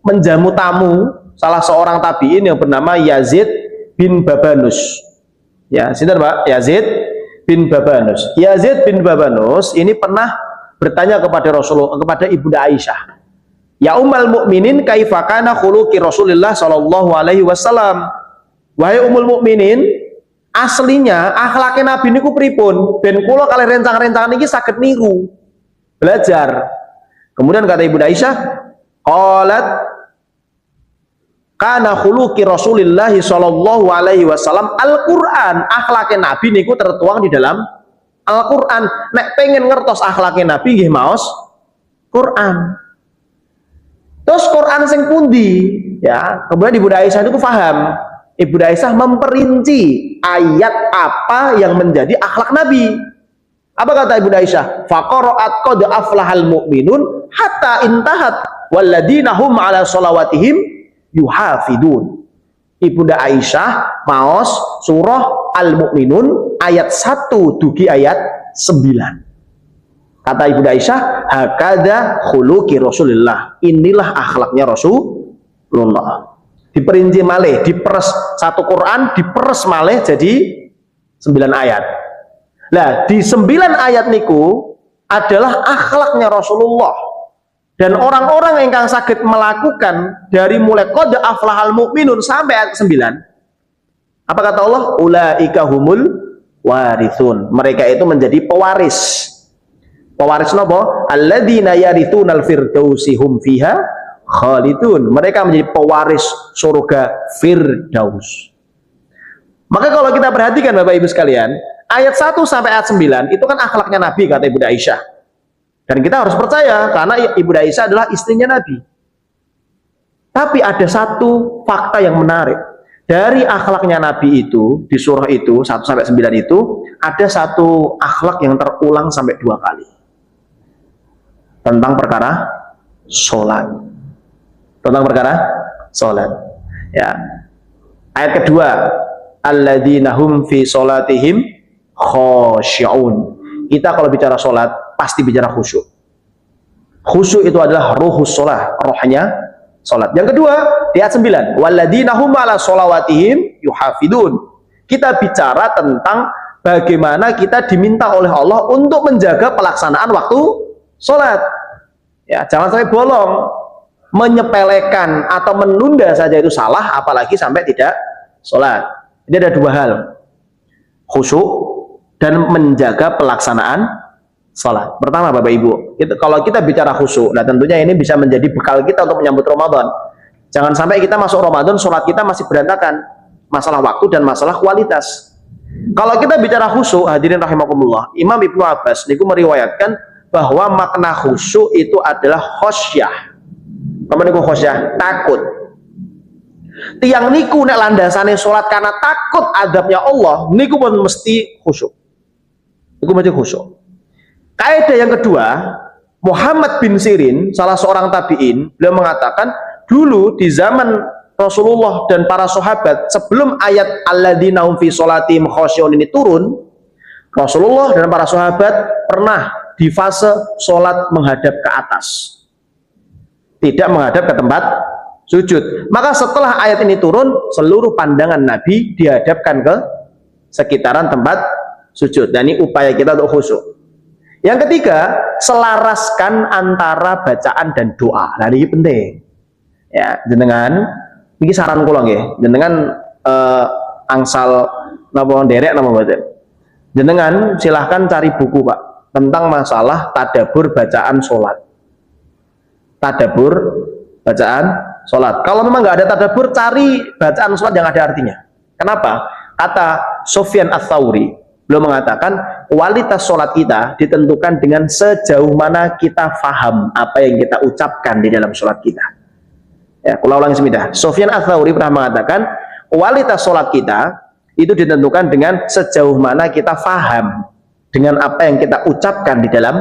menjamu tamu salah seorang tabi'in yang bernama Yazid bin Babanus. Ya, sinten Pak? Yazid bin Babanus. Yazid bin Babanus ini pernah bertanya kepada Rasulullah, kepada Ibunda Aisyah. Ya Ummul Mukminin, kaifa kana khuluqi Rasulullah sallallahu alaihi wasallam? Wahai Ummul Mukminin, aslinya akhlaknya Nabi niku pripun? Ben kula kalih rencang-rencangan niki saged niru. Belajar. Kemudian kata Ibunda Aisyah, qalat kana khuluqi Rasulillah sallallahu alaihi wasallam Al-Qur'an. Akhlake Nabi niku tertuang di dalam Al-Qur'an. Nek pengen ngertos akhlake Nabi nggih maos Quran. Terus Quran sing pundi? Ya, kemudian Ibu Aisyah itu paham. Ibu Aisyah memperinci ayat apa yang menjadi akhlak Nabi. Apa kata Ibu Aisyah? Faqara'at qad aflahal mu'minun hatta intahat walladzina hum ala shalawatihim yuhafidun. Ibunda Aisyah maos surah Al-Mu'minun ayat 1 dugi ayat 9. Kata Ibunda Aisyah, hakada khuluqi Rasulillah. Inilah akhlaknya Rasulullah. Diperinci malih, diperes satu Quran, diperes malih jadi 9 ayat. Nah, di 9 ayat niku adalah akhlaknya Rasulullah. Dan orang-orang yang saged melakukan dari mulai qad aflahal mu'minun sampai ayat 9. Apa kata Allah? Ulaika humul warithun. Mereka itu menjadi pewaris. Pewaris napa? Alladzina yarithunal firdausi hum fiha khalidun. Mereka menjadi pewaris surga Firdaus. Maka kalau kita perhatikan Bapak Ibu sekalian, ayat 1 sampai ayat 9 itu kan akhlaknya Nabi kata Ibu Aisyah. Dan kita harus percaya karena Ibu Aisyah adalah istrinya Nabi. Tapi ada satu fakta yang menarik. Dari akhlaknya Nabi itu, di surah itu, 1 sampai 9 itu, ada satu akhlak yang terulang sampai 2 kali. Tentang perkara sholat. Tentang perkara sholat. Ya. Ayat kedua, alladzina hum fi sholatihim khasyi'un. Kita kalau bicara sholat, pasti bicara khusyuk. Khusyuk itu adalah ruhus sholat, rohnya sholat. Yang kedua, di ayat 9, walladzina hum ala sholawatihim yuhafidun. Kita bicara tentang bagaimana kita diminta oleh Allah untuk menjaga pelaksanaan waktu sholat. Ya, jangan sampai bolong, menyepelekan atau menunda saja itu salah, apalagi sampai tidak sholat. Ini ada 2 hal, khusyuk dan menjaga pelaksanaan sholat. Pertama Bapak Ibu, kalau kita bicara khusyuk, nah tentunya ini bisa menjadi bekal kita untuk menyambut Ramadan. Jangan sampai kita masuk Ramadan, sholat kita masih berantakan, masalah waktu dan masalah kualitas. Kalau kita bicara khusyuk, hadirin rahimakumullah, Imam Ibnu Abbas niku meriwayatkan bahwa makna khusyuk itu adalah khosyah. Apa niku khosyah? Takut. Tiang niku nek landasane sholat karena takut adabnya Allah, niku pun mesti khusyuk. Niku mesti khusyuk. Kaidah yang kedua, Muhammad bin Sirin, salah seorang tabi'in, beliau mengatakan dulu di zaman Rasulullah dan para sahabat sebelum ayat alladzina hum fi sholatihim khasyi'un ini turun, Rasulullah dan para sahabat pernah di fase sholat menghadap ke atas, tidak menghadap ke tempat sujud. Maka setelah ayat ini turun, seluruh pandangan Nabi dihadapkan ke sekitaran tempat sujud. Dan ini upaya kita untuk khusyuk. Yang ketiga, selaraskan antara bacaan dan doa. Nah ini penting. Ya, jenengan, ini saran kula nggih, jenengan angsal napa nderek napa mboten. Jenengan silahkan cari buku Pak tentang masalah tadabur bacaan sholat. Tadabur bacaan sholat. Kalau memang nggak ada tadabur, cari bacaan sholat yang ada artinya. Kenapa? Kata Sufyan Ats-Tsauri, beliau mengatakan kualitas sholat kita ditentukan dengan sejauh mana kita faham apa yang kita ucapkan di dalam sholat kita. Ya, kalau ulangi sebentar. Sufyan Ats-Tsauri pernah mengatakan kualitas sholat kita itu ditentukan dengan sejauh mana kita faham dengan apa yang kita ucapkan di dalam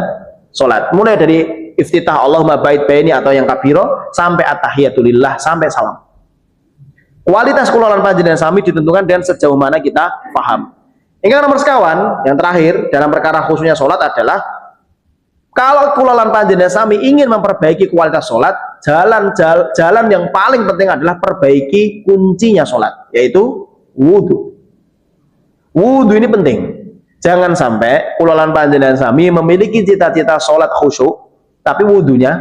sholat. Mulai dari iftitah Allahumma ba'id baini atau yang kabiro sampai at-tahiyatulillah sampai salam. Kualitas kula lan panjenengan sami ditentukan dengan sejauh mana kita paham. Ingkang nomor sekawan, yang terakhir dalam perkara khususnya sholat adalah kalau kula lan panjenengan sami ingin memperbaiki kualitas sholat, jalan yang paling penting adalah perbaiki kuncinya sholat, yaitu wudhu. Wudhu ini penting. Jangan sampai kula lan panjenengan sami memiliki cita-cita sholat khusyuk, tapi wudhunya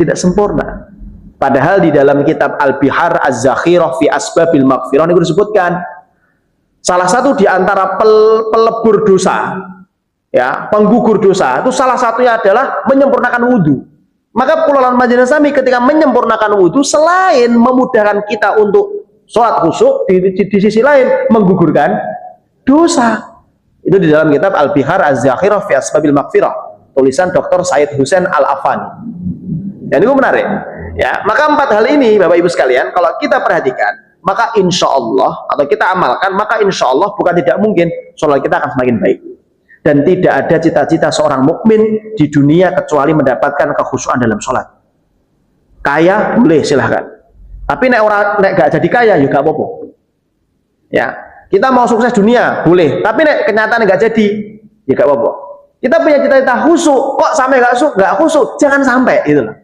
tidak sempurna. Padahal di dalam kitab Al-Bihar Az-Zakhirah fi Asbabil Maghfirah ini disebutkan salah satu di antara pelebur dosa, ya, penggugur dosa itu salah satunya adalah menyempurnakan wudhu. Maka kula lan panjenengan sami ketika menyempurnakan wudhu, selain memudahkan kita untuk sholat khusyuk, di sisi lain menggugurkan dosa. Itu di dalam kitab Al-Bihar Az-Zakhirah fi Asbabil Maghfirah, tulisan Dr. Said Hussein Al-Afani. Dan itu menarik. Ya, maka 4 hal ini Bapak Ibu sekalian, kalau kita perhatikan, maka insya Allah atau kita amalkan, maka insya Allah bukan tidak mungkin sholat kita akan semakin baik. Dan tidak ada cita-cita seorang mukmin di dunia kecuali mendapatkan kekhusyuan dalam sholat. Kaya boleh silahkan, tapi nek gak jadi kaya juga apa-apa. Ya, kita mau sukses dunia boleh, tapi nek kenyataan gak jadi ya gak apa-apa. Kita punya cita-cita khusyuk, kok sampai gak khusyuk, jangan sampai itu loh.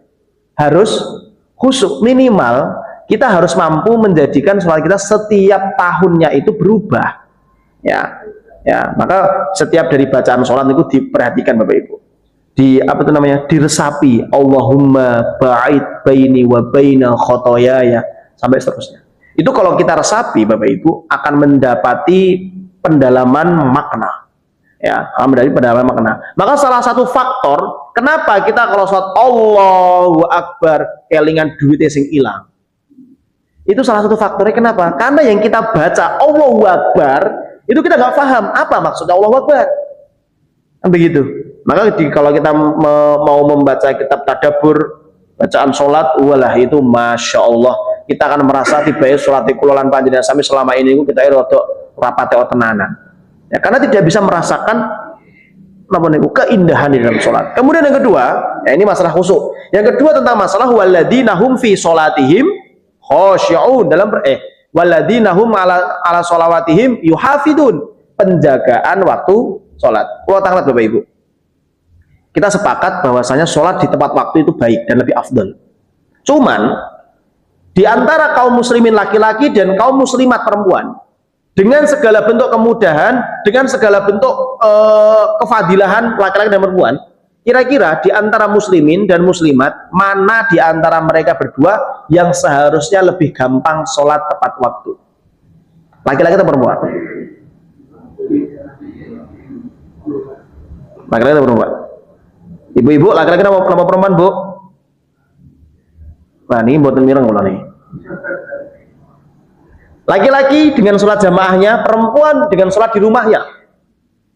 Harus khusyuk, minimal kita harus mampu menjadikan sholat kita setiap tahunnya itu berubah. Ya, maka setiap dari bacaan sholat itu diperhatikan Bapak Ibu, apa itu namanya, diresapi, Allahumma ba'id baini wa baina khotoyaya, sampai seterusnya. Itu kalau kita resapi Bapak Ibu akan mendapati pendalaman makna. Ya, akan mendapati pendalaman makna. Maka salah satu faktor kenapa kita kalau sholat Allahu Akbar kelingan duitnya sing ilang, itu salah satu faktornya. Kenapa? Karena yang kita baca Allahu Akbar itu kita nggak paham apa maksudnya Allahu Akbar, kan begitu. Maka kalau kita mau membaca kitab tadabbur bacaan sholat, walah itu masya Allah, kita akan merasa tiba sholat kulolan panjenengan sami selama ini kita rodok rapate tenanan. Ya, karena tidak bisa merasakan keindahan di dalam sholat. Kemudian yang kedua, ya ini masalah khusyuk. Yang kedua tentang masalah walladzina hum fi sholatihim khosyi'un, walladzina hum ala sholawatihim yuhafidun, penjagaan waktu sholat. Kalau tanglet Bapak Ibu, kita sepakat bahwasanya sholat di tepat waktu itu baik dan lebih afdal. Cuman di antara kaum muslimin laki-laki dan kaum muslimat perempuan, dengan segala bentuk kemudahan, dengan segala bentuk kefadilahan laki-laki dan perempuan, kira-kira di antara muslimin dan muslimat, mana di antara mereka berdua yang seharusnya lebih gampang sholat tepat waktu? Laki-laki atau perempuan? Laki-laki atau perempuan? Ibu-ibu, laki-laki atau perempuan, Bu? Nah, ini buatan mireng nih. Laki-laki dengan sholat jamaahnya, perempuan dengan sholat di rumahnya.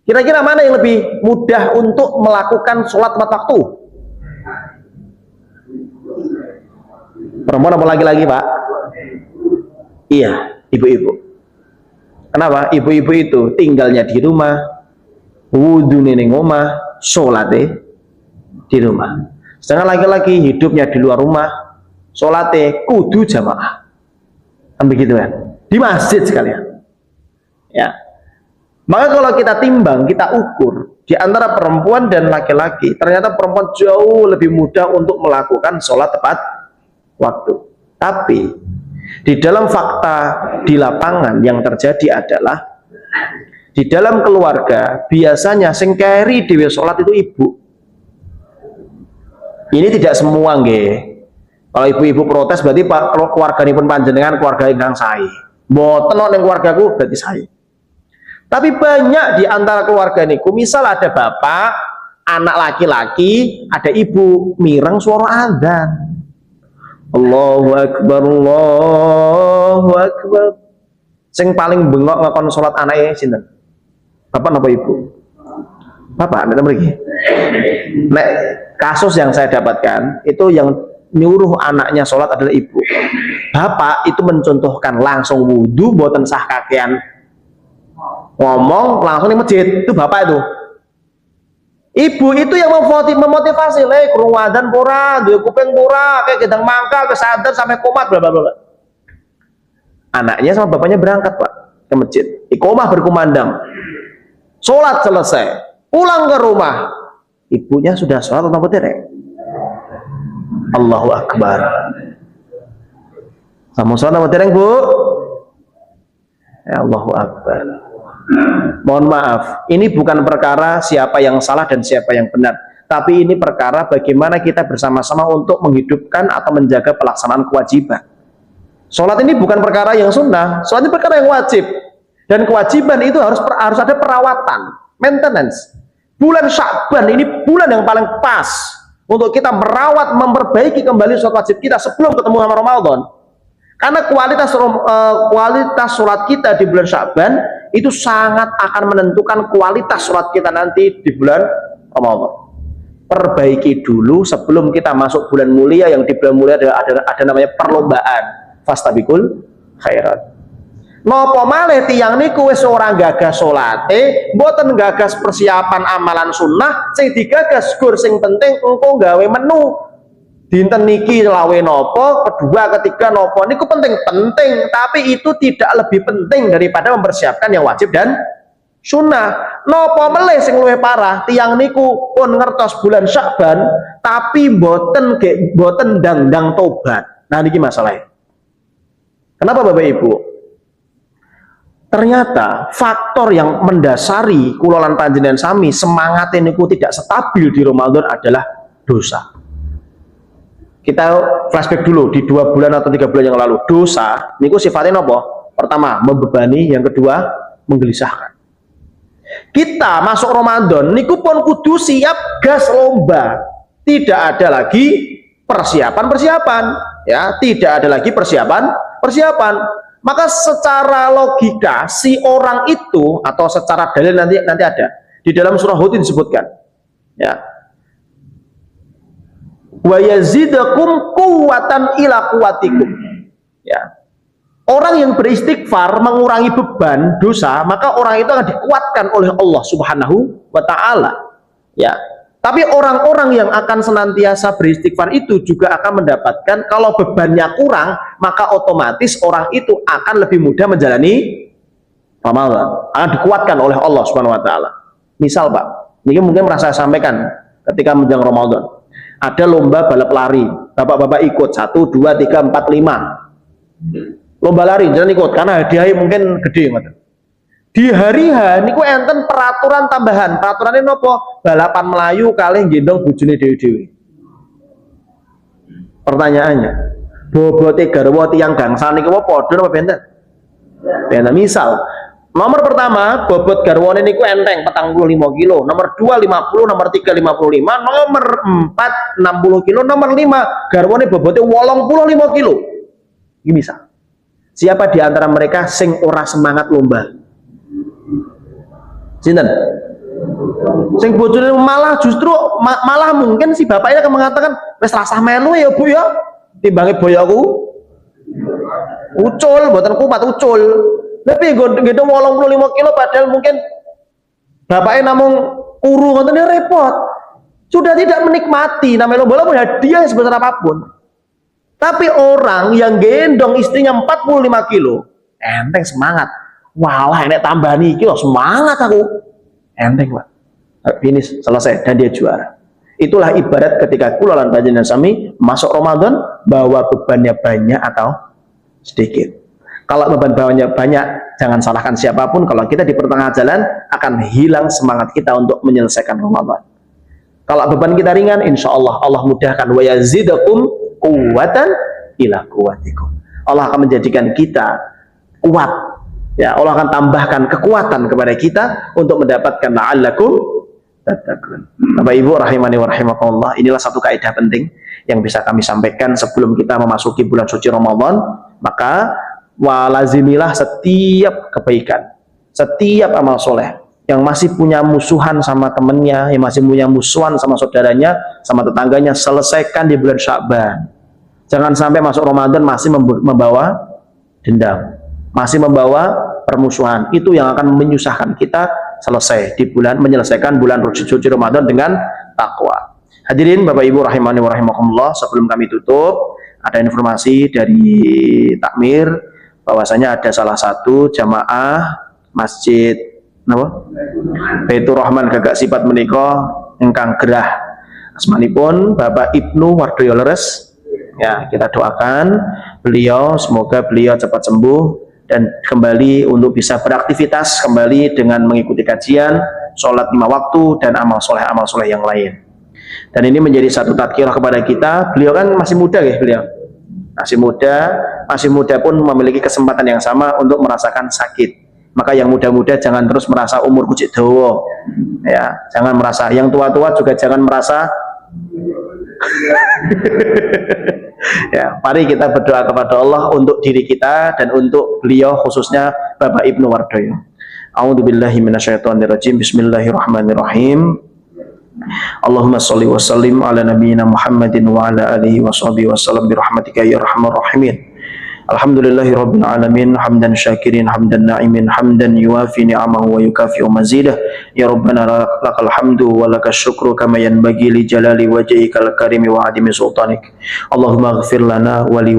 Kira-kira mana yang lebih mudah untuk melakukan sholat tepat waktu? Perempuan apa laki-laki, Pak? Iya, ibu-ibu. Kenapa? Ibu-ibu itu tinggalnya di rumah, wudhu ning omah, sholatnya di rumah. Sedangkan laki-laki hidupnya di luar rumah, sholatnya kudu jamaah. Kan begitu kan? Di masjid sekalian. Ya. Maka kalau kita timbang, kita ukur di antara perempuan dan laki-laki, ternyata perempuan jauh lebih mudah untuk melakukan sholat tepat waktu. Tapi di dalam fakta di lapangan yang terjadi adalah di dalam keluarga biasanya sing keri dhewe sholat itu ibu. Ini tidak semua nggih. Kalau ibu-ibu protes berarti keluarganipun panjenengan keluarga ingkang sae. Mboten nek keluargaku berarti sae. Tapi banyak di antara keluarga niku, misal ada bapak, anak laki-laki, ada ibu, mireng suara adzan. Allahu Akbar, Allahu Akbar. Sing paling bengok ngakon sholat anaknya sinten? Bapak napa ibu? Bapak, nek mriki. Nek kasus yang saya dapatkan, itu yang nyuruh anaknya sholat adalah ibu. Bapak itu mencontohkan langsung wudhu, boten sah kakean ngomong langsung di masjid, itu bapak itu. Ibu itu yang memotivasi, kurung wadan pura, dua kuping pura, kayak gedang mangka, kesadar sampai komat, bla bla bla. Anaknya sama bapaknya berangkat Pak ke masjid, iqomah berkumandang, sholat selesai, pulang ke rumah, ibunya sudah sholat atau tidak? Allahu Akbar. Kamu sholat atau tidak, Bu? Ya, Allahu Akbar. Mohon maaf, ini bukan perkara siapa yang salah dan siapa yang benar, tapi ini perkara bagaimana kita bersama-sama untuk menghidupkan atau menjaga pelaksanaan kewajiban. Sholat ini bukan perkara yang sunnah, sholat ini perkara yang wajib, dan kewajiban itu harus ada perawatan, maintenance. Bulan Sya'ban ini bulan yang paling pas untuk kita merawat, memperbaiki kembali sholat wajib kita sebelum ketemu sama Ramadan. Karena kualitas sholat kita di bulan Sya'ban itu sangat akan menentukan kualitas sholat kita nanti di bulan Ramadan. Perbaiki dulu sebelum kita masuk bulan mulia, yang di bulan mulia ada namanya perlombaan, fastabiqul khairat. Napa malih tiyang niku wis ora gagas salate, mboten gagas persiapan amalan sunnah, sing digagas gur sing penting engko gawe menu dinten niki lawe napa, kedua ketiga napa, niku penting, tapi itu tidak lebih penting daripada mempersiapkan yang wajib dan sunnah. Napa melih sing luwih parah, tiyang niku pun ngertos bulan Sya'ban tapi boten ndang tobat. Nah niki masalahnya. Kenapa Bapak Ibu? Ternyata faktor yang mendasari kula lan panjenengan sami semangat niku tidak stabil di Ramadan adalah dosa. Kita flashback dulu di 2 bulan atau 3 bulan yang lalu. Dosa niku sifatnya napa? Pertama, membebani, yang kedua, menggelisahkan. Kita masuk Ramadan niku pun kudu siap gas lomba. Tidak ada lagi persiapan, ya, tidak ada lagi persiapan. Maka secara logika si orang itu, atau secara dalil nanti ada di dalam surah Hud disebutkan, ya, wa yazidakum quwwatan ila quwwatikum, ya. Orang yang beristighfar mengurangi beban dosa, maka orang itu akan dikuatkan oleh Allah Subhanahu wa taala, ya. Tapi orang-orang yang akan senantiasa beristighfar itu juga akan mendapatkan, kalau bebannya kurang, maka otomatis orang itu akan lebih mudah menjalani Ramadan, akan dikuatkan oleh Allah Subhanahu wa taala. Misal Pak, ini mungkin merasa sampaikan ketika menjelang Ramadan, ada lomba balap lari, bapak-bapak ikut 1, 2, 3, 4, 5 lomba lari, jangan ikut karena hadiahnya mungkin gede. Di hari H niku enten peraturan tambahan. Peraturannya nopo? Balapan Melayu kalih gendong bojone dewi-dewi. Pertanyaannya, bobote garwa tiyang gangsa niku padha napa benten? Benten. Misal, nomor pertama bobot garwane niku enteng 45 kilo, nomor 2 50, nomor 3 55, nomor 4 60 kilo, nomor 5 garwane bobotnya 85 kilo. Ini misal. Siapa di antara mereka sing ora semangat lomba? Sinten? Sing bojone malah justru malah mungkin si bapaknya akan mengatakan, wis rasah melu ya Bu ya, timbange boyoku ucul, mboten kuat ucul. Tapi gendong 85 kilo padahal mungkin bapaknya namung kuru, ngoten repot. Sudah tidak menikmati namanya lomba hadiah sebesar apapun. Tapi orang yang gendong istrinya 45 kilo, enteng semangat. Walah, enek tambah nih kilo, semangat aku. Enteng Pak. Finish, selesai, dan dia juara. Itulah ibarat ketika kula lan panjenengan sami masuk Ramadan, bahwa bebannya banyak atau sedikit. Kalau beban banyak, jangan salahkan siapapun. Kalau kita di pertengahan jalan, akan hilang semangat kita untuk menyelesaikan Ramadan. Kalau beban kita ringan, insya Allah Allah mudahkan. Wa yazidakum quwwatan ila quwwatikum. Allah akan menjadikan kita kuat, ya. Allah akan tambahkan kekuatan kepada kita untuk mendapatkan la'allakum tattaqun. Bapak Ibu rahimani wa rahimakumullah, inilah satu kaidah penting yang bisa kami sampaikan sebelum kita memasuki bulan suci Ramadan. Maka walazimilah setiap kebaikan, setiap amal soleh. Yang masih punya musuhan sama temennya, yang masih punya musuhan sama saudaranya, sama tetangganya, selesaikan di bulan Sya'ban. Jangan sampai masuk Ramadan masih membawa dendam, masih membawa permusuhan. Itu yang akan menyusahkan kita. Selesai di bulan, menyelesaikan bulan suci Ramadan dengan takwa. Hadirin Bapak Ibu rahimani wa rahimakumullah, sebelum kami tutup, ada informasi dari Takmir bahwasanya ada salah satu jamaah Masjid Baitur Rahman Gagak Sifat menika ingkang gerah asmanipun Bapak Ibnu Wardoyo Leres, ya, kita doakan beliau, semoga beliau cepat sembuh dan kembali untuk bisa beraktivitas kembali dengan mengikuti kajian, sholat 5 waktu dan amal soleh yang lain. Dan ini menjadi satu tadkirah kepada kita. Beliau kan masih muda ya, beliau masih muda pun memiliki kesempatan yang sama untuk merasakan sakit. Maka yang muda-muda jangan terus merasa umur kucik dawa, ya, jangan merasa. Yang tua-tua juga jangan merasa Ya, mari kita berdoa kepada Allah untuk diri kita dan untuk beliau khususnya Bapak Ibnu Wardoyo. A'udzubillahi minasyaitonirrajim. Bismillahirrahmanirrahim. Allahumma sholli wa sallim ala nabiyyina Muhammadin wa ala alihi wa sahbihi wa sallam bi rahmatika ya arhamar rahimin. Alhamdulillahi rabbil alamin, hamdan syakirin, hamdan na'imin, hamdan yuwafi ni'amahu wa yukafi'u mazidah. Ya Rabbana lakal hamdu wa lakas syukru kama yanbaghi li jalali wajhikal karimi wa adimi sultanik. Allahumma ighfir lana wa li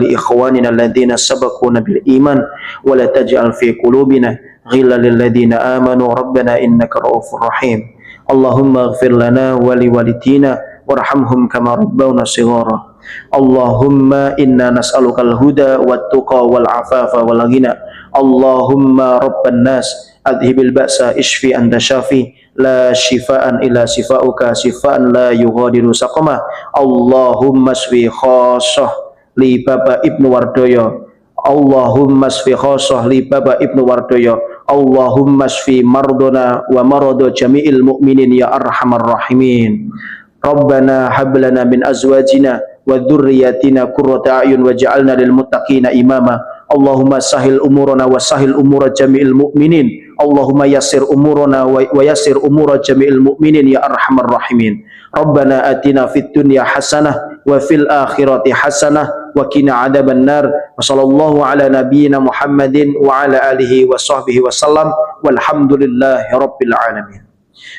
ikhwanina alladhina sabaquna bil iman wa la taj'al fi qulubina ghillan lil ladzina amanu rabbana innaka ra'ufur rahim. Allahumma ighfir lana wa li walidina warhamhum kama rabbawna shighara. Allahumma inna nas'alukal huda wat tuqa wal afafa wal ghina. Allahumma rabban nas adhibil ba'sa ishfi anta syafi la shifaan illa shifauka shifaan la yughadiru saqama. Allahumma shfi khassah li Bapak Ibnu Wardoyo. Allahumma shfi khassah li Bapak Ibnu Wardoyo. Allahumma shfi mardona wa marado jami'il mu'minin ya arhamar rahimin. Rabbana hab lana min azwajina wa dzurriyyatina qurrata a'yun waj'alna lil muttaqina imama. Allahumma sahil umurana wa sahil umura jami'il mu'minin. Allahumma yassir umurana wa yassir umura jami'il mu'minin ya arhamar rahimin. Rabbana atina fid dunya hasanah wa fil akhirati hasanah wa qina adzaban nar. Wa sallallahu ala nabiyyina Muhammadin wa ala alihi wa sahbihi wasallam walhamdulillahi rabbil alamin.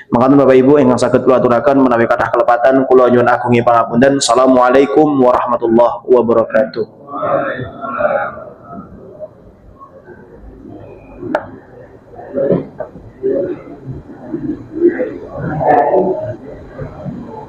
Makaten Bapak Ibu ingkang saged kula aturaken menawi kathah kelepatan kula nyuwun agungi pangapunten. Assalamualaikum warahmatullahi wabarakatuh.